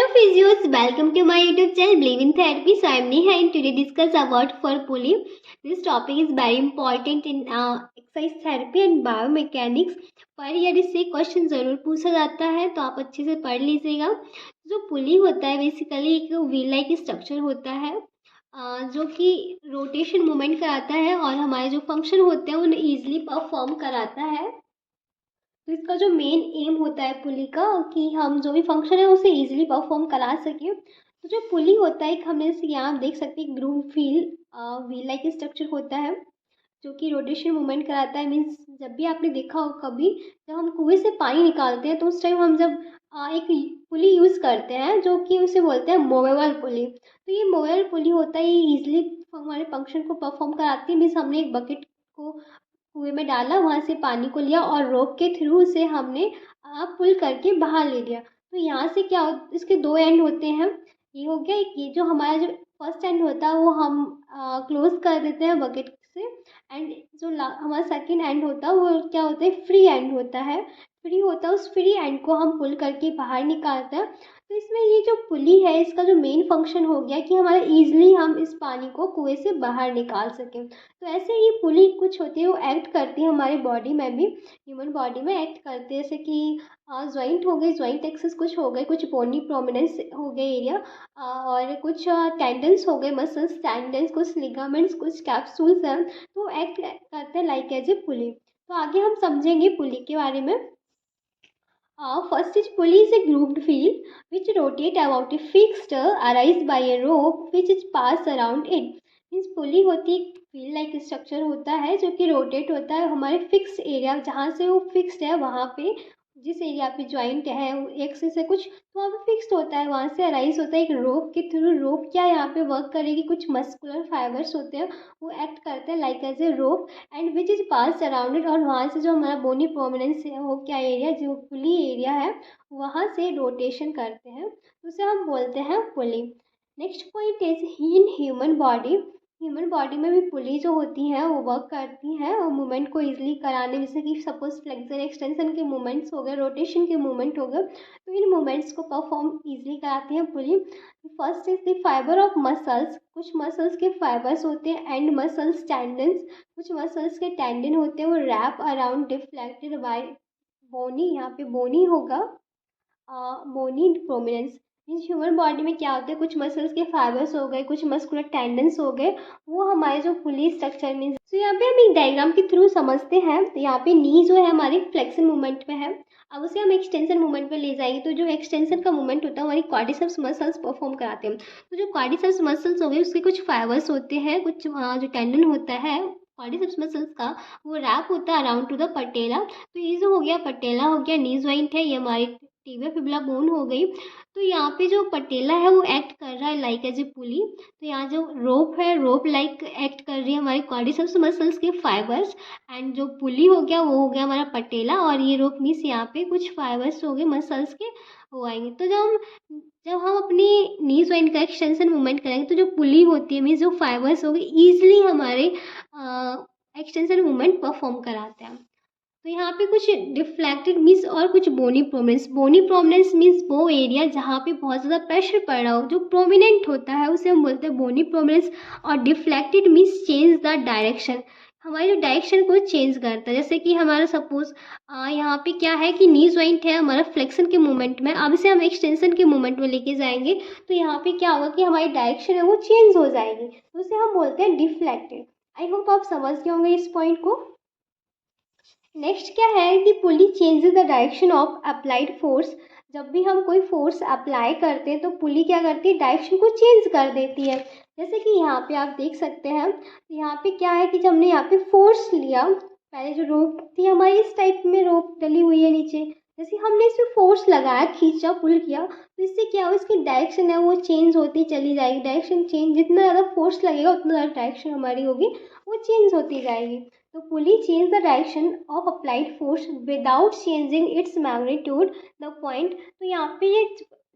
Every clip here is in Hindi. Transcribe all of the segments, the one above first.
Hello physios, welcome to my YouTube channel Believe in Therapy. So I am Neha and today discuss about for pulley. This topic is very important in exercise therapy and biomechanics. पर यार इससे क्वेश्चन ज़रूर पूछा जाता है तो आप अच्छे से पढ़ लीजिएगा. जो पुली होता है बेसिकली एक व्हील लाइक स्ट्रक्चर होता है जो कि रोटेशन मूवमेंट कराता है और हमारे जो फंक्शन होते हैं उन्हें ईजिली परफॉर्म कराता है. तो इसका जो मेन एम होता है पुली का कि हम जो भी फंक्शन है उसे इजीली परफॉर्म करा सकें. तो जो पुली होता है एक हमने जैसे यहाँ देख सकते हैं ग्रूव व्हील लाइक स्ट्रक्चर होता है जो कि रोटेशन मूवमेंट कराता है. मीन्स जब भी आपने देखा हो कभी जब हम कुएं से पानी निकालते हैं तो उस टाइम हम जब एक पुली यूज़ करते हैं जो कि उसे बोलते हैं मूवेबल पुली. तो ये मूवेबल पुली होता है, ये ईजिली हमारे फंक्शन को परफॉर्म कराती है. मीन्स हमने एक बकेट को कुएं में डाला, वहाँ से पानी को लिया और रोप के थ्रू उसे हमने पुल करके बाहर ले लिया. तो यहाँ से क्या इसके दो एंड होते हैं. ये हो गया एक, ये जो हमारा जो फर्स्ट एंड होता है वो हम क्लोज कर देते हैं बकेट से. एंड जो हमारा सेकेंड एंड होता है वो क्या होता है, फ्री एंड होता है. फ्री होता है, उस फ्री एंड को हम पुल करके बाहर निकालते हैं. तो इसमें ये जो पुली है इसका जो मेन फंक्शन हो गया कि हमारा ईजिली हम इस पानी को कुएं से बाहर निकाल सकें. तो ऐसे ही पुली कुछ होती है वो एक्ट करती है हमारी बॉडी में भी, ह्यूमन बॉडी में एक्ट करते हैं. जैसे कि जॉइंट हो गए, जॉइंट एक्सेस कुछ हो गए, कुछ बोनी प्रोमिनेंस हो गए एरिया, और कुछ टेंडन्स हो गए, मसल्स टेंडन्स, कुछ लिगामेंट्स, कुछ कैप्सूल्स हैं तो एक्ट करते हैं लाइक एज ए पुली. तो आगे हम समझेंगे पुली के बारे में. First is pulley is a grooved wheel which rotate about a fixed arise by a rope which is passed around it. Means pulley होती है व्हील लाइक स्ट्रक्चर होता है जो कि रोटेट होता है हमारे फिक्स एरिया, जहाँ से वो फिक्स्ड है वहाँ पे जिस एरिया पे ज्वाइंट है एक्सिस है कुछ तो वहाँ पे फिक्स्ड होता है, वहाँ से अराइज होता है एक रोप के थ्रू. रोप क्या यहाँ पे वर्क करेगी, कुछ मस्कुलर फाइबर्स होते हैं वो एक्ट करते हैं like as a rope and which is pass around it. और वहाँ से जो हमारा बोनी प्रोमिनेंस है वो क्या एरिया, जो पुली एरिया है वहाँ से रोटेशन करते हैं, उसे हम बोलते हैं pulley. Next point is in human body. Human body में भी पुली जो होती हैं वो वर्क करती हैं और मूवमेंट को ईजिली कराने, जैसे कि सपोज फ्लेक्सर एक्सटेंशन के मूवमेंट्स हो गए, रोटेशन के मूवमेंट हो गए, तो इन मूवमेंट्स को परफॉर्म ईजिली कराती हैं pulley. First is the fibre of muscles. कुछ मसल्स के फाइबर्स होते हैं एंड मसल्स टेंडन्स. कुछ मसल्स के टेंडन होते हैं वो wrap around deflected by bony, यहाँ पे बोनी होगा bony prominence. Means human body में क्या होता है, कुछ मसल्स के फाइबर्स हो गए, कुछ मस्कुलर टेंडेंस हो गए, वो हमारे जो पुली स्ट्रक्चर मीन्स. तो यहाँ पे हम एक डायग्राम के थ्रू समझते हैं. तो यहाँ पे नी जो है हमारी फ्लेक्शन मूवमेंट में है, अब उसे हम एक्सटेंशन मूवमेंट पे ले जाएंगे. तो जो एक्सटेंशन का मूवमेंट होता है हमारी क्वाड्रिसेप्स मसल्स परफॉर्म कराते हैं. तो जो क्वाड्रिसेप्स मसल्स हो गए उसके कुछ फाइबर्स होते हैं, कुछ जो टेंडन होता है क्वाड्रिसेप्स मसल्स का वो रैप होता है अराउंड टू द पटेला. तो ये जो हो गया पटेला हो गया, नी ज्वाइंट है, ये हमारी टिबिया फिबुला बोन हो गई. तो यहाँ पे जो पटेला है वो एक्ट कर रहा है लाइक एज ए पुली. तो यहाँ जो रोप है रोप लाइक एक्ट कर रही है हमारी क्वाड्रिसेप्स मसल्स के फाइबर्स, एंड जो पुली हो गया वो हो गया हमारा पटेला, और ये रोप मीन्स यहाँ पे कुछ फाइबर्स हो गए मसल्स के वो आएंगे. तो जब हम अपनी नी ज्वाइंट का एक्सटेंशन मूवमेंट करेंगे तो जो पुली होती है मीन्स जो फाइबर्स हो गए ईजिली हमारे एक्सटेंशन मूवमेंट परफॉर्म कराते हैं. तो यहाँ पे कुछ डिफ्लेक्टेड मीन्स और कुछ bony prominence. Bony prominence means वो एरिया जहाँ पे बहुत ज़्यादा प्रेशर पड़ रहा हो, जो प्रोमिनेंट होता है उसे हम बोलते हैं बोनी प्रोमिनेंस. और deflected means change the direction, हमारी जो डायरेक्शन को चेंज करता है. जैसे कि हमारा सपोज यहाँ पे क्या है कि नी ज्वाइंट है हमारा फ्लेक्शन के मूवमेंट में, अब इसे हम एक्सटेंशन के मूवमेंट में लेके जाएंगे तो यहाँ पे क्या होगा कि हमारी डायरेक्शन है वो चेंज हो जाएगी, तो उसे हम बोलते हैं डिफ्लेक्टेड. आई होप आप समझ गए होंगे इस पॉइंट को. नेक्स्ट क्या है कि pulley changes the direction of applied force. जब भी हम कोई फोर्स अप्लाई करते हैं तो पुली क्या करती है, डायरेक्शन को चेंज कर देती है. जैसे कि यहाँ पे आप देख सकते हैं, यहाँ पे क्या है कि जब हमने यहाँ पे फोर्स लिया, पहले जो रोप थी हमारी इस टाइप में रोप डली हुई है नीचे, जैसे हमने इसमें फोर्स लगाया, खींचा, पुल किया, तो इससे क्या हो इसकी डायरेक्शन है वो चेंज होती चली जाएगी. डायरेक्शन चेंज, जितना ज़्यादा फोर्स लगेगा उतना ज़्यादा डायरेक्शन हमारी होगी वो चेंज होती जाएगी. तो pulley change the direction of applied force without changing its magnitude the point. तो यहाँ पे ये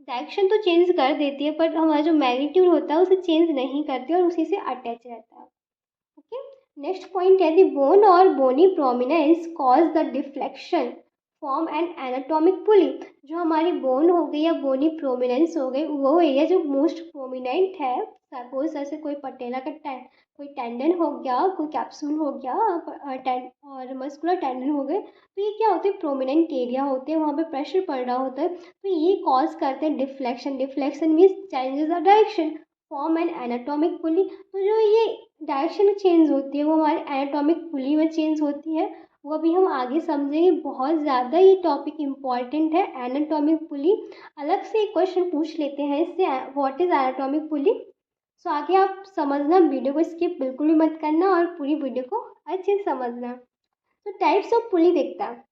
डायरेक्शन तो चेंज कर देती है पर हमारा जो मैग्नीट्यूड होता है उसे चेंज नहीं करती और उसी से अटैच रहता है. ओके, नेक्स्ट पॉइंट है द बोन और bony prominence cause the deflection. Form an anatomic pulley. जो हमारी बोन हो गई या बोनी प्रोमिनेंस हो गई, वो एरिया जो मोस्ट प्रोमिनेंट है, सपोज जैसे कोई पटेला का कोई टेंडन हो गया, कोई कैप्सूल हो गया, और मस्कुलर टेंडन हो गए, तो ये क्या होते हैं, प्रोमिनेंट एरिया होते हैं, वहाँ पे प्रेशर पड़ रहा होता है, तो ये कॉज करते हैं deflection. Deflection means changes the direction. Form an anatomic pulley, तो जो ये डायरेक्शन चेंज होती है वो हमारे एनाटॉमिक पुली में चेंज होती है, वो अभी हम आगे समझेंगे। बहुत ज़्यादा ये टॉपिक इम्पॉर्टेंट है, एनाटॉमिक पुली। अलग से एक क्वेश्चन पूछ लेते हैं इससे, व्हाट इज एनाटॉमिक पुली। सो आगे आप समझना, वीडियो को स्किप बिल्कुल भी मत करना और पूरी वीडियो को अच्छे से समझना। तो टाइप्स ऑफ पुली देखता है।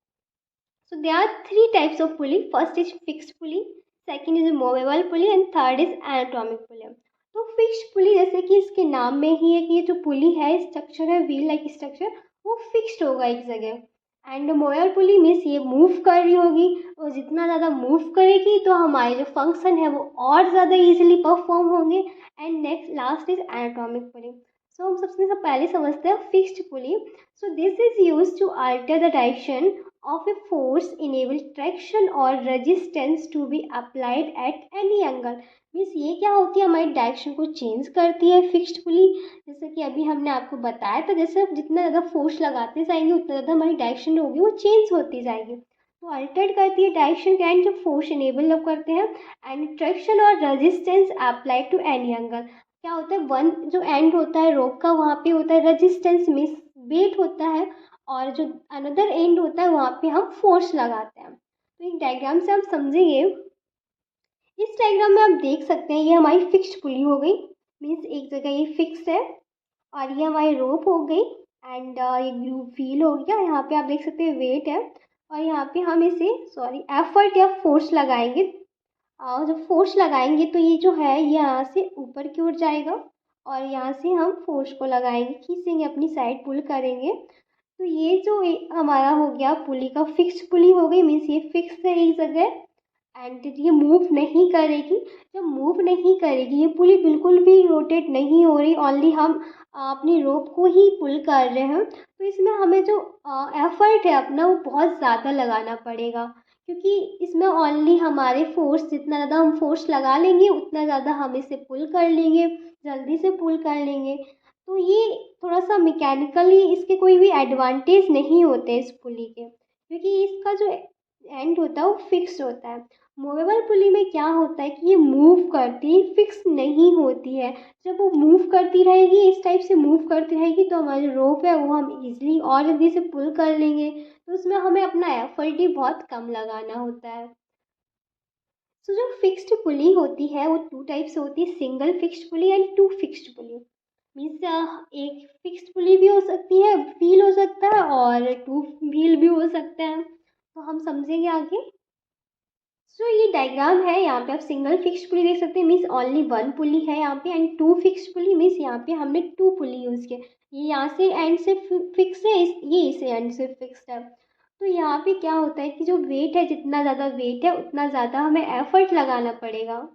So there are 3 types of pulley. First is fixed pulley, second is movable pulley and third is anatomic pulley. तो फिक्स्ड पुली, जैसे कि इसके नाम में ही है कि ये जो पुली है, स्ट्रक्चर है व्हील लाइक स्ट्रक्चर, वो फिक्स्ड होगा एक जगह। एंड मूवेबल पुली मीन्स ये मूव कर रही होगी, और जितना ज़्यादा मूव करेगी तो हमारे जो फंक्शन है वो और ज़्यादा इजीली परफॉर्म होंगे। And next last is anatomic pulley. So हम सबसे पहले समझते हैं fixed pulley. So this is use to alter the direction of a force enable traction or resistance to be applied at any angle। Means ये क्या होती है, हमारी डायरेक्शन को चेंज करती है फिक्स्ड पुली। जैसे कि अभी हमने आपको बताया था, जैसे जितना ज़्यादा फोर्स लगाते जाएंगे उतना ज़्यादा हमारी डायरेक्शन होगी वो चेंज होती जाएगी। तो अल्टर करती है डायरेक्शन का, एंड जो फोर्स इनेबल करते हैं, एंड ट्रैक्शन और resistance apply to any angle. क्या होता है, वन जो एंड होता है रोप का, वहाँ पे होता है रेजिस्टेंस मीन्स वेट होता है, और जो अनदर एंड होता है वहाँ पे हम फोर्स लगाते हैं। तो एक डायग्राम से हम समझेंगे। इस डायग्राम में आप देख सकते हैं ये हमारी फिक्स्ड पुली हो गई, मीन्स एक जगह ये फिक्स है, और ये हमारी रोप हो गई, एंड ये व्हील हो गया। यहाँ पे आप देख सकते हैं वेट है, और यहाँ पे हम इसे एफर्ट या फोर्स लगाएंगे। और जब फोर्स लगाएंगे तो ये जो है ये यहाँ से ऊपर की ओर जाएगा, और यहाँ से हम फोर्स को लगाएंगे, खींचेंगे अपनी साइड, पुल करेंगे। तो ये जो हमारा हो गया पुली का, फिक्स्ड पुली हो गई, मीन्स ये फिक्स है एक जगह, एंड ये मूव नहीं करेगी। जब मूव नहीं करेगी ये पुली, बिल्कुल भी रोटेट नहीं हो रही, ओनली हम अपनी रोप को ही पुल कर रहे हैं, तो इसमें हमें जो एफर्ट है अपना वो बहुत ज़्यादा लगाना पड़ेगा, क्योंकि इसमें ओनली हमारे फोर्स, जितना ज़्यादा हम फोर्स लगा लेंगे उतना ज़्यादा हम इसे पुल कर लेंगे, जल्दी से पुल कर लेंगे। तो ये थोड़ा सा मैकेनिकली इसके कोई भी एडवांटेज नहीं होते इस पुली के, क्योंकि इसका जो एंड होता है वो फिक्स होता है। मूवेबल पुली में क्या होता है कि ये मूव करती, फिक्स नहीं होती है। जब वो मूव करती रहेगी, इस टाइप से मूव करती रहेगी, तो हमारी जो रोप है वो हम इजीली और जल्दी से पुल कर लेंगे, तो उसमें हमें अपना एफर्ट ही बहुत कम लगाना होता है। सो जो फिक्स्ड पुली होती है वो 2 टाइप्स होती है, single fixed pulley and 2 fixed pulley. Means एक फिक्स्ड पुली भी हो सकती है, व्हील हो सकता है, और 2 व्हील भी हो सकते हैं, तो हम समझेंगे आगे। सो ये डायग्राम है, यहाँ पे आप सिंगल फिक्स्ड पुली देख सकते हैं, मीन्स ओनली 1 पुली है यहाँ पे, एंड 2 फिक्स्ड पुली मीन्स यहाँ पे हमने 2 पुली यूज़ किया। ये यहाँ से एंड से फिक्स है, ये इस एंड से फिक्स्ड है। तो यहाँ पे क्या होता है कि जो वेट है, जितना ज़्यादा वेट है उतना ज़्यादा हमें एफर्ट लगाना पड़ेगा।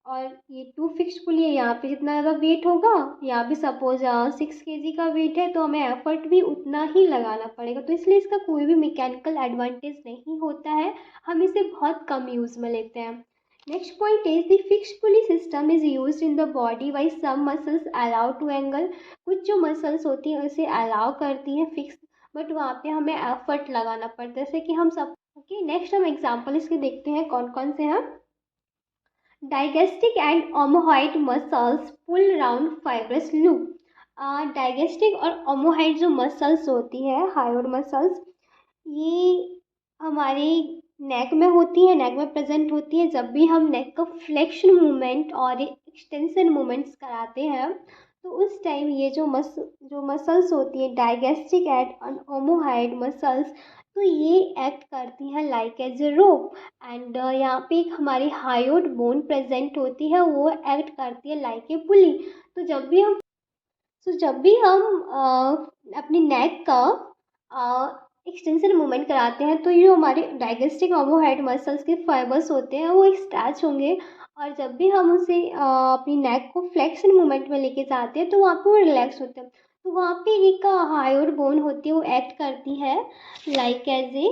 और ये 2 फिक्स्ड पुली है, यहाँ पे जितना ज़्यादा वेट होगा, यहाँ पे सपोज 6 kg का वेट है, तो हमें एफर्ट भी उतना ही लगाना पड़ेगा। तो इसलिए इसका कोई भी मैकेनिकल एडवांटेज नहीं होता है, हम इसे बहुत कम यूज़ में लेते हैं। Next point is the fixed pulley system is used in the body by some muscles allow to angle. कुछ जो मसल्स होती हैं उसे अलाउ करती हैं फिक्स, बट वहाँ पे हमें एफर्ट लगाना पड़ता है, जैसे कि हम सब। ओके, नेक्स्ट हम एग्जाम्पल इसके देखते हैं कौन कौन से हैं। Digastric and omohyoid muscles pull round fibrous loop. Digastric और ओमोहॉइड जो मसल्स होती है, हायोड मसल्स, ये हमारे नेक में होती है, नेक में प्रेजेंट होती है। जब भी हम नेक का फ्लेक्शन मूवमेंट और एक्सटेंशन मूवमेंट्स कराते हैं, तो उस टाइम ये जो मसल्स होती है, डाइगेस्टिक एंड ओमोहॉइड मसल्स, तो ये एक्ट करती हैं like as a rope. And यहाँ पे एक हमारी हायोड बोन प्रेजेंट होती है, वो एक्ट करती है लाइक ए पुली। तो जब भी हम अपनी नेक का एक्सटेंशन मूवमेंट कराते हैं, तो ये जो हमारे डाइगेस्टिक ओमोहॉइड मसल्स के फाइबर्स होते हैं वो स्ट्रेच होंगे, और जब भी हम उसे अपनी नेक को फ्लेक्शन मूवमेंट में लेके जाते हैं तो वहाँ पे वो रिलैक्स होते हैं। तो वहाँ पे एक हायोड बोन होती है, वो एक्ट करती है लाइक एज ए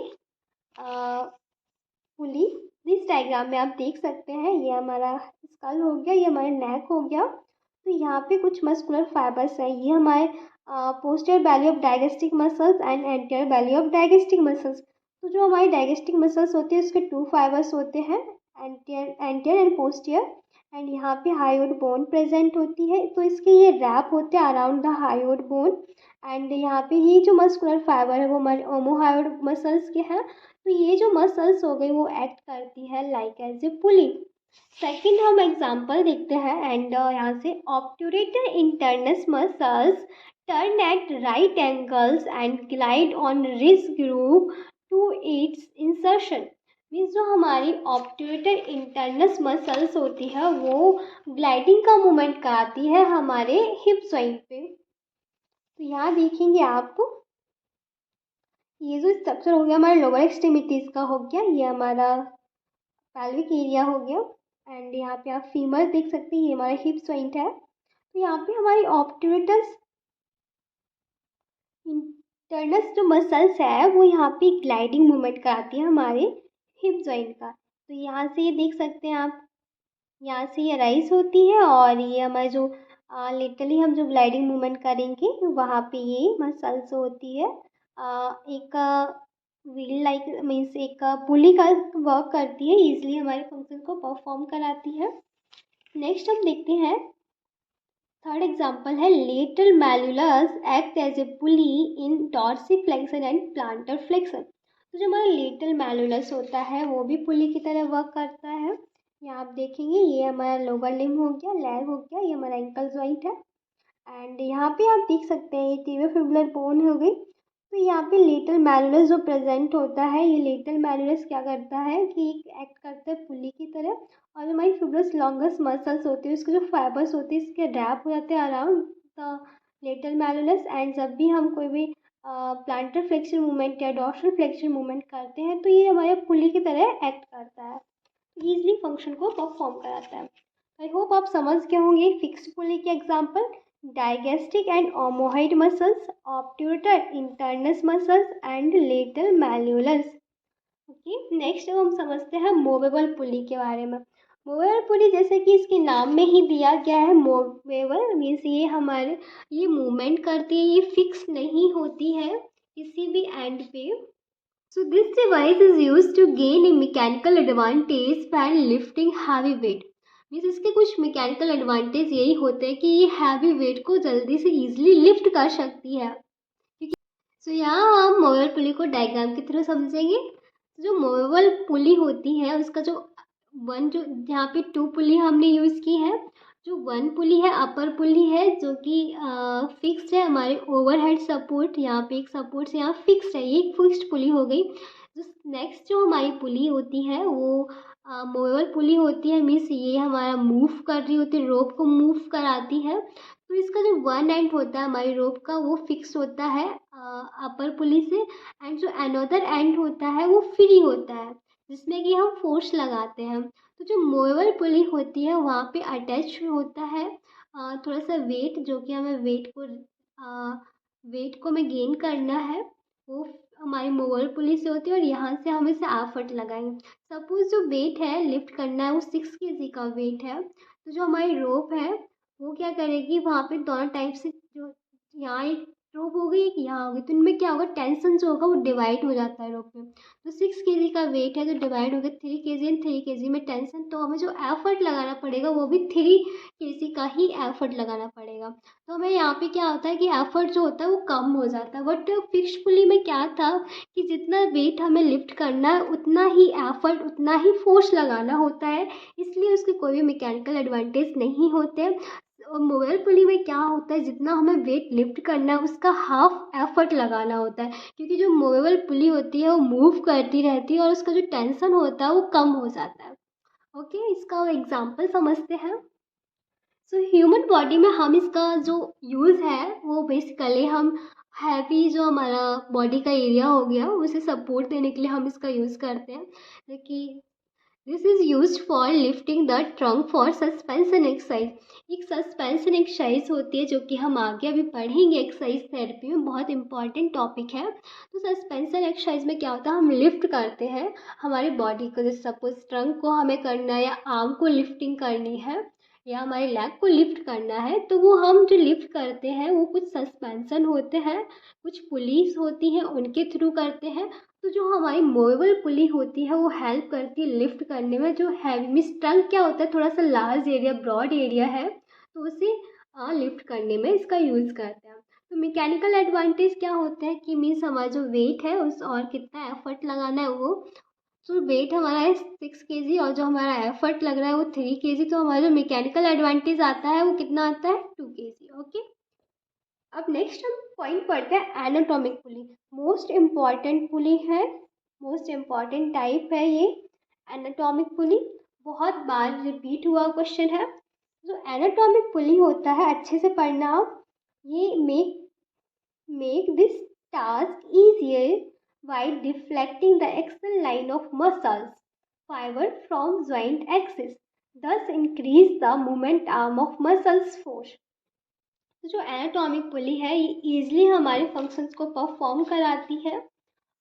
पुली। इस डायग्राम में आप देख सकते हैं, ये हमारा स्कल हो गया, ये हमारा नेक हो गया। तो यहाँ पे कुछ मस्कुलर फाइबर्स है, ये हमारे posterior belly of digastric muscles and anterior belly of digastric muscles. तो जो हमारे डाइजेस्टिक मसल्स होते हैं उसके 2 फाइबर्स होते हैं, एंटीरियर एंड पोस्टीरियर। एंड यहाँ पे हायोड बोन प्रेजेंट होती है, तो इसके ये रैप होते हैं around the hyoid bone. And यहाँ पे ये जो मस्कुलर फाइबर है वो हमारे ओमोहायोड मसल्स के हैं। तो ये जो मसल्स हो गई वो एक्ट करती है like as a pulley. Second हम एग्जांपल देखते हैं, एंड यहाँ से obturator internus muscles turn at right angles and glide on wrist groove to its insertion. Means जो हमारी ऑब्ट्यूरेटर इंटरनस मसल्स होती है वो ग्लाइडिंग का मूवमेंट कराती है हमारे हिप जॉइंट पे। तो यहाँ देखेंगे आप, ये जो स्ट्रक्चर हो गया हमारे लोअर एक्सट्रीमिटीज़ का हो गया, ये हमारा पैल्विक एरिया हो गया। एंड यहाँ पे आप फीमर देख सकते हैं, ये हमारा हिप जॉइंट है। तो यहाँ पे हमारी ऑब्ट्यूरेटस इंटरनस जो मसल्स है वो यहाँ पे ग्लाइडिंग मूवमेंट कराती है हमारे हिप जॉइंट का। तो यहाँ से ये देख सकते हैं आप, यहाँ से ये राइज होती है और ये हमारे जो लिटरली हम जो ग्लाइडिंग मूवमेंट करेंगे वहाँ पे ये मसल्स होती है एक व्हील लाइक, मीन्स एक पुली का वर्क करती है, इजली हमारे फंक्शन को परफॉर्म कराती है। नेक्स्ट हम देखते हैं, थर्ड एग्जांपल है lateral malleolus act as a pulley in dorsiflexion and plantar flexion. तो जो हमारा लेटरल मैल्यूलस होता है वो भी पुली की तरह वर्क करता है। यहाँ आप देखेंगे, ये हमारा लोअर लिम्ब हो गया, लेग हो गया, ये हमारा एंकल जॉइंट है। एंड यहाँ पे आप देख सकते हैं ये टिबियोफिबुलर बोन हो गई। तो यहाँ पे लेटरल मैल्यूलस जो प्रेजेंट होता है, ये लेटरल मैल्यूलस क्या करता है कि एक्ट करता है पुली की तरह, और जो हमारी फिब्रस लॉन्गस मसल्स होती है उसके जो फाइबर्स होते हैं इसके रैप हो जाते हैं अराउंड द लेटरल मैल्यूलस। एंड जब भी हम कोई भी प्लांटर फ्लेक्शन मूवमेंट या डॉर्सल फ्लेक्शन मूवमेंट करते हैं तो ये हमारे पुली की तरह एक्ट करता है, ईजिली फंक्शन को परफॉर्म कराता है। आई होप आप समझ गए होंगे फिक्स्ड पुली के example, digastric and omohyoid muscles, obturator internus muscles and lateral malleolus. Okay, next हम समझते हैं मूवेबल पुली के बारे में। मूवेबल पुली जैसे कि इसके नाम में ही दिया गया है, मूवेबल मीन्स ये हमारे ये मूवमेंट करती है, ये फिक्स नहीं होती है किसी भी एंड पे। So this device is used to gain a mechanical advantage when lifting heavy weight. Means इसके कुछ मैकेनिकल एडवांटेज यही होते हैं कि ये हैवी वेट को जल्दी से इजीली लिफ्ट कर सकती है। सो यहाँ हम मूवेबल पुली को डायग्राम की तरह समझेंगे। जो मूवेबल पुली होती है उसका जो यहाँ पे 2 पुली हमने यूज़ की है। जो 1 पुली है अपर पुली है जो कि फिक्स्ड है, हमारे ओवरहेड सपोर्ट यहाँ पे एक सपोर्ट से यहाँ फिक्स्ड है, ये एक फिक्स्ड पुली हो गई। जो नेक्स्ट जो हमारी पुली होती है वो मूवेबल पुली होती है, मीन्स ये हमारा मूव कर रही होती है, रोप को मूव कराती है। तो इसका जो 1 एंड होता है हमारी रोप का वो फिक्स होता है अपर पुली से, एंड जो अनदर एंड होता है वो फ्री होता है जिसमें कि हम फोर्स लगाते हैं। तो जो मूवेबल पुली होती है वहाँ पे अटैच होता है थोड़ा सा वेट, जो कि हमें वेट को हमें गेन करना है, वो हमारी मूवेबल पुली से होती है और यहाँ से हम इसे एफर्ट लगाएंगे। सपोज जो वेट है लिफ्ट करना है वो 6 kg का वेट है, तो जो हमारी रोप है वो क्या करेगी वहाँ पे दोनों टाइप से, जो यहाँ एक रोप हो गई एक यहाँ हो गई, तो इनमें क्या होगा टेंशन जो होगा वो डिवाइड हो जाता है रोप में। तो 6 kg का वेट है तो डिवाइड हो गया 3 kg एंड 3 kg में टेंशन, तो हमें जो एफर्ट लगाना पड़ेगा वो भी 3 kg का ही एफर्ट लगाना पड़ेगा। तो हमें यहाँ पे क्या होता है कि एफर्ट जो होता है वो कम हो जाता है। बट फिक्स्ड पुली में क्या था कि जितना वेट हमें लिफ्ट करना है उतना ही एफर्ट उतना ही फोर्स लगाना होता है, इसलिए उसके कोई भी मैकेनिकल एडवांटेज नहीं होते। और मूवेबल पुली में क्या होता है जितना हमें वेट लिफ्ट करना है उसका हाफ एफर्ट लगाना होता है, क्योंकि जो मूवेबल पुली होती है वो मूव करती रहती है और उसका जो टेंशन होता है वो कम हो जाता है। ओके, इसका एग्जांपल समझते हैं। सो ह्यूमन बॉडी में हम इसका जो यूज़ है वो बेसिकली हम हैवी जो हमारा बॉडी का एरिया हो गया उसे सपोर्ट देने के लिए हम इसका यूज़ करते हैं। This is used for lifting the trunk for suspension exercise. एक सस्पेंशन एक्सरसाइज होती है जो कि हम आगे अभी पढ़ेंगे एक्सरसाइज थेरेपी में, बहुत इंपॉर्टेंट टॉपिक है। तो सस्पेंशन एक्सरसाइज में क्या होता है, हम लिफ्ट करते हैं हमारी बॉडी को, जैसे सपोज ट्रंक को हमें करना है या आर्म को लिफ्टिंग करनी है या हमारे लेग को लिफ्ट करना है, तो वो हम जो लिफ्ट करते हैं वो कुछ सस्पेंशन होते हैं, कुछ पुलिस होती हैं, उनके थ्रू करते हैं। तो जो हमारी मूवेबल पुली होती है वो हेल्प करती है लिफ्ट करने में। जो हैवी मीन्स ट्रंक क्या होता है, थोड़ा सा लार्ज एरिया, ब्रॉड एरिया है, तो उसे लिफ्ट करने में इसका यूज़ करते हैं। तो मैकेनिकल एडवांटेज क्या होता है कि मीन्स हमारा जो वेट है उस और कितना एफर्ट लगाना है वो, तो वेट हमारा है 6 kg और जो हमारा एफर्ट लग रहा है वो 3 kg, तो हमारा जो मैकेनिकल एडवांटेज आता है वो कितना आता है, 2 kg। ओके, अब नेक्स्ट हम पॉइंट पढ़ते हैं एनाटॉमिक पुली। मोस्ट इम्पॉर्टेंट पुली है, मोस्ट इम्पॉर्टेंट टाइप है ये एनाटॉमिक पुली, बहुत बार रिपीट हुआ क्वेश्चन है। जो एनाटॉमिक पुली होता है, अच्छे से पढ़ना आप, ये make this task easier while deflecting the axial line of muscles fiber from joint axis, thus increase the moment arm of muscles force। तो जो एनाटॉमिक पुली है ये ईजिली हमारे फंक्शंस को परफॉर्म कराती है,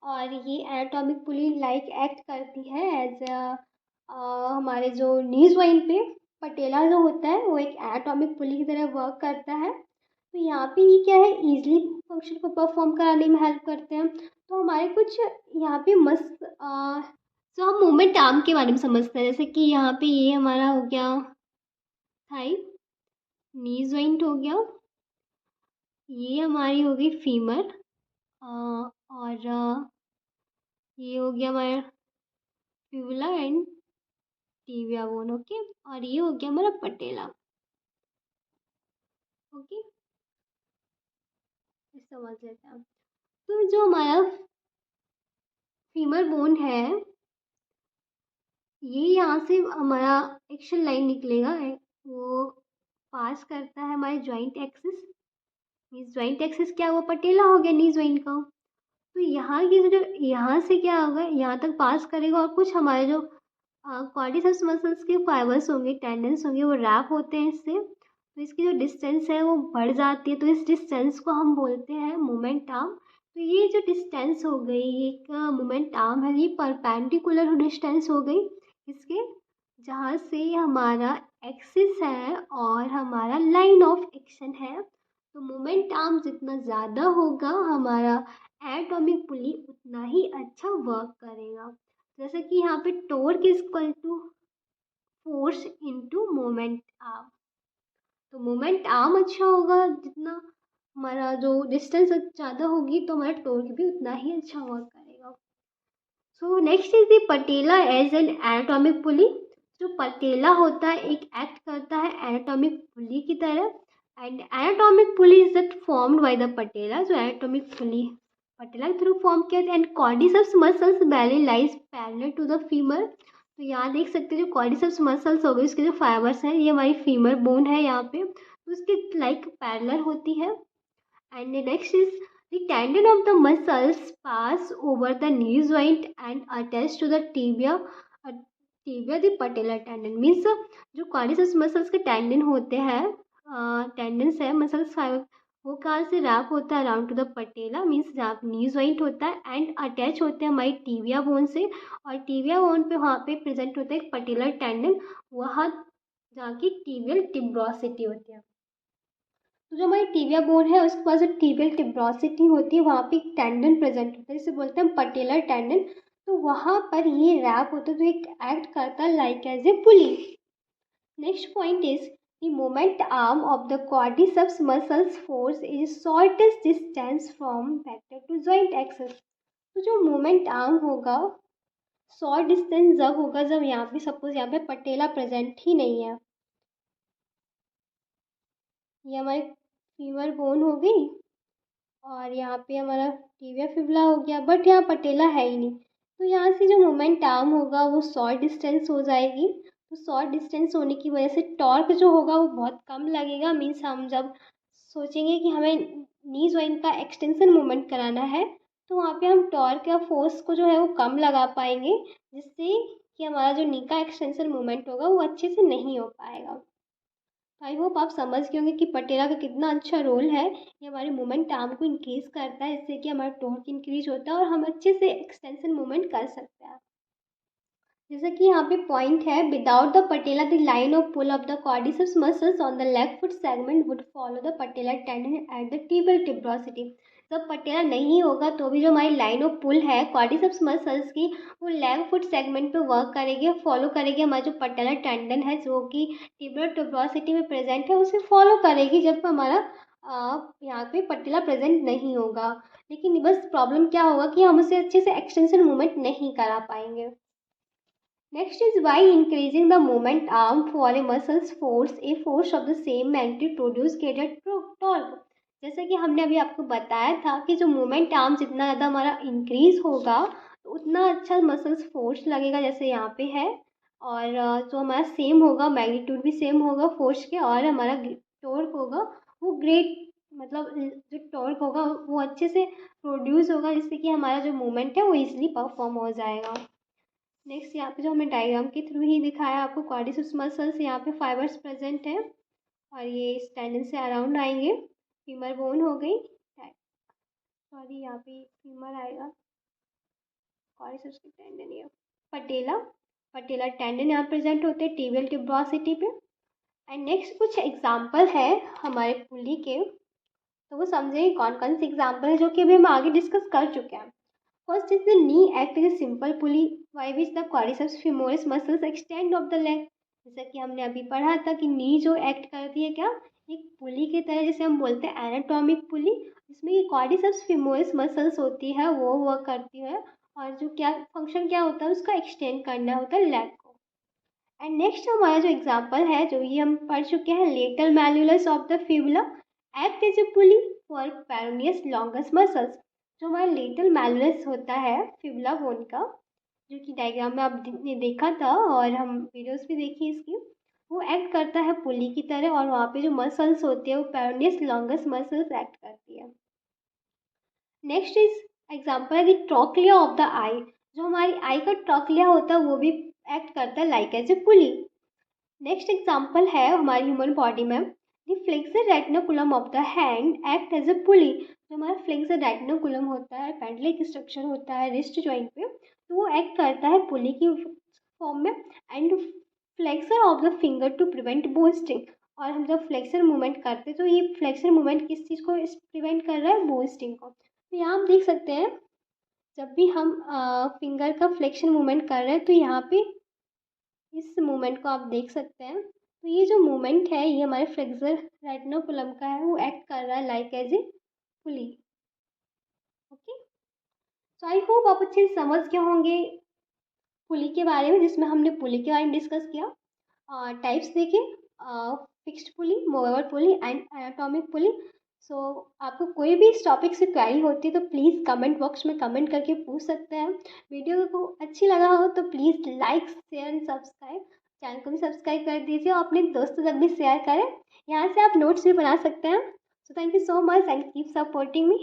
और ये एनाटॉमिक पुली लाइक एक्ट करती है एज हमारे जो नी ज्वाइन पे पटेला जो होता है वो एक एनाटॉमिक पुली की तरह वर्क करता है। तो यहाँ पे ये क्या है, ईजिली फंक्शन को परफॉर्म कराने में हेल्प करते हैं। तो हमारे कुछ यहाँ पे जो हम मूवमेंट आर्म के बारे में समझते हैं, जैसे कि यहाँ पे ये हमारा हो गया थाई, नी ज्वाइंट हो गया, ये हमारी हो गई फीमर, और ये हो गया हमारा fibula and tibia bone. Okay, और ये हो गया हमारा पटेला। ओके, समझ लेते हैं। तो जो हमारा फीमर बोन है, ये यहाँ से हमारा एक्शन लाइन निकलेगा, वो पास करता है हमारे joint axis. Means joint axis क्या हुआ, पटेला हो गया नी ज्वाइंट का। तो यहाँ की जो यहाँ से क्या होगा, यहाँ तक पास करेगा, और कुछ हमारे जो क्वाड्रिसेप्स मसल्स के फाइबर्स होंगे, टेंडन्स होंगे, वो रैप होते हैं इससे। तो इसकी जो डिस्टेंस है वो बढ़ जाती है, तो इस डिस्टेंस को हम बोलते हैं मोमेंट आर्म। तो ये जो डिस्टेंस हो गई, एक मोमेंट आर्म है, ये परपेंडिकुलर डिस्टेंस हो गई इसके, जहाँ से हमारा एक्सिस है और हमारा लाइन ऑफ एक्शन है। तो मोमेंट आर्म जितना ज़्यादा होगा, हमारा एटॉमिक पुली उतना ही अच्छा वर्क करेगा। जैसे कि यहाँ पे torque is equal to force into moment arm. तो मोमेंट आर्म अच्छा होगा, जितना हमारा जो डिस्टेंस ज़्यादा होगी तो हमारा टॉर्क भी उतना ही अच्छा वर्क करेगा। So next is the patella as an anatomic pulley. जो पटेला होता है एक एक्ट करता है एनाटॉमिक पुली की तरह, and anatomic pulley is that formed by the patella. जो एनाटॉमिक पुली पटेला के थ्रू फॉर्म किया था, and quadriceps muscles belly lies parallel to the femur. तो यहाँ देख सकते हैं जो कॉर्डिसेप्स मसल्स हो गए, उसके जो फाइबर्स हैं, ये हमारी फीमर बोन है यहाँ पे, तो उसके लाइक पैरेलल होती है। And next is the tendon of the muscles pass over the knee joint and attach to the tibia. Tibia the patellar tendon means जो quadriceps muscles के टेंडन होते हैं, टेंडन्स है मसल्स फाइबर, वो कहाँ से रैप होता है around two the patella, means जहाँ नी जॉइंट होता है, एंड अटैच होते हैं हमारी टीबिया बोन से, और टीबिया बोन पे वहाँ पे प्रेजेंट होता है एक पटेलर टेंडन, वहाँ जहाँ की टीबियल टिब्रोसिटी होती है। तो जो हमारी टीबिया बोन है उसके पास जो टीबियल टिब्रोसिटी होती है, वहाँ पे एक टेंडन प्रेजेंट होता है, जिसे बोलते हैं पटेलर टेंडन। तो वहाँ पर ये रैप होता है, तो एक एक्ट करता है like as a pulley. Next point is the moment arm of the quadriceps muscles force is shortest distance from vector to joint axis. तो जो मोमेंट आर्म होगा, शॉर्ट डिस्टेंस जब होगा जब यहाँ पे सपोज यहाँ पे पटेला प्रेजेंट ही नहीं है, ये हमारी फीमर बोन हो गई, और यहाँ पे हमारा टिबिया फिबुला हो गया, बट यहाँ पटेला है ही नहीं। तो यहाँ से जो मोमेंट आर्म होगा वो शॉर्ट डिस्टेंस हो जाएगी। तो शॉर्ट डिस्टेंस होने की वजह से टॉर्क जो होगा वो बहुत कम लगेगा। मीन्स हम जब सोचेंगे कि हमें नी जॉइंट का एक्सटेंशन मूवमेंट कराना है, तो वहाँ पे हम टॉर्क या फोर्स को जो है वो कम लगा पाएंगे, जिससे कि हमारा जो नी का एक्सटेंशन मूवमेंट होगा वो अच्छे से नहीं हो पाएगा। तो आई होप आप समझ गए होंगे कि पटेला का कितना अच्छा रोल है। ये हमारे मूवमेंट आर्म को इंक्रीज करता है, इससे कि हमारा टॉर्क इंक्रीज होता है और हम अच्छे से एक्सटेंशन मूवमेंट कर सकते हैं। जैसे कि यहाँ पे पॉइंट है, without the patella the line of pull of the quadriceps muscles on the leg foot segment would follow the patella tendon at the tibial tuberosity। जब पटेला नहीं होगा तो भी जो हमारी लाइन ऑफ पुल है क्वाड्रिसेप्स मसल्स की, वो लेग फुट सेगमेंट पे वर्क करेगी, फॉलो करेगी हमारा जो पटेला टेंडन है जो कि टिबियल tuberosity में प्रेजेंट है, उसे फॉलो करेगी जब हमारा यहाँ पे पटेला प्रेजेंट नहीं होगा। लेकिन बस प्रॉब्लम क्या होगा कि हम उसे अच्छे से एक्सटेंशन मूवमेंट नहीं करा पाएंगे। Next is why increasing the movement arm for a muscles force a force of the same magnitude produce greater torque। जैसे कि हमने अभी आपको बताया था कि जो मूवमेंट आर्म जितना ज़्यादा हमारा इंक्रीज होगा तो उतना अच्छा मसल्स फोर्स लगेगा, जैसे यहाँ पे है। और जो हमारा सेम होगा, मैग्नीट्यूड भी सेम होगा फोर्स के, और हमारा टॉर्क होगा वो ग्रेट, मतलब जो टॉर्क होगा वो अच्छे से प्रोड्यूस होगा, जिससे कि हमारा जो मूवमेंट है वो इजीली परफॉर्म हो जाएगा। नेक्स्ट यहाँ पे जो हमने डायग्राम के थ्रू ही दिखाया आपको, क्वाड्रिसेप्स मसल्स यहाँ पे फाइबर्स प्रेजेंट है और ये इस टेंडन से अराउंड आएंगे। फीमर बोन हो गई, सॉरी यहाँ पे फीमर आएगा, क्वाड्रिसेप्स की टेंडन ये पटेला, पटेला टेंडन यहाँ प्रेजेंट होते हैं टिबियल tuberosity पे। एंड नेक्स्ट कुछ एग्जाम्पल है हमारे पुली के, तो वो समझेंगे कौन कौन से एग्जाम्पल है जो कि अभी हम आगे डिस्कस कर चुके हैं। First is the knee act as a simple pulley by which the quadriceps femoris muscles extend of the leg। जैसा कि हमने अभी पढ़ा था कि नी जो एक्ट करती है क्या, एक पुली की तरह, जैसे हम बोलते हैं एनाटॉमिक पुली, जिसमें ये क्वाड्रिसेप्स femoris मसल्स होती है वो वर्क करती है, और जो क्या फंक्शन क्या होता है उसका एक्सटेंड करना होता है लेग को। एंड नेक्स्ट हमारा जो एग्जाम्पल है जो ये हम पढ़ चुके हैं, lateral malleolus of the fibula act as a pulley for peroneus longus muscles. जो हमारा लेटरल मैल्यूलस होता है फिबुला बोन का, जो कि डायग्राम में आपने देखा था और हम वीडियोस भी देखी इसकी, वो एक्ट करता है पुली की तरह, और वहाँ पे जो मसल्स होती है वो पेरोनियस लॉन्गस मसल्स एक्ट करती है। नेक्स्ट इज एग्जाम्पल है द ट्रॉक्लिया ऑफ द आई। जो हमारी आई का ट्रॉक्लिया होता है वो भी एक्ट करता है like as a pulley. Next example है हमारी ह्यूमन बॉडी में, the flexor retinaculum of the hand act as a pulley. जो हमारा फ्लेक्सर रेटिनोकुलम होता है, पेडलिक स्ट्रक्चर होता है रिस्ट जॉइंट पे, तो वो एक्ट करता है पुली की फॉर्म में। And flexor of the finger to prevent bowstringing. और हम जब फ्लेक्सर मूवमेंट करते हैं तो ये फ्लेक्सर मूवमेंट किस चीज़ को प्रिवेंट कर रहा है, बोस्टिंग को। तो यहाँ हम देख सकते हैं जब भी हम फिंगर का फ्लेक्शन मूवमेंट कर रहे हैं तो यहाँ पे इस मूवमेंट को आप देख सकते हैं। तो ये जो मूवमेंट है ये हमारे फ्लेक्सर रेटिनोकुलम का है, वो एक्ट कर रहा है like as a pulley. Okay, तो आई होप आप अच्छे से समझ गए होंगे पुली के बारे में, जिसमें हमने पुली के बारे में डिस्कस किया। टाइप्स देखें, fixed pulley, movable pulley and anatomic pulley. So आपको कोई भी इस टॉपिक से क्वेरी होती है तो प्लीज़ कमेंट बॉक्स में कमेंट करके पूछ सकते हैं। वीडियो को अच्छी लगा हो तो please like share and subscribe, channel को भी सब्सक्राइब कर दीजिए और अपने दोस्तों तक भी शेयर करें। यहाँ से आप नोट्स भी बना सकते हैं। So thank you so much and keep supporting me.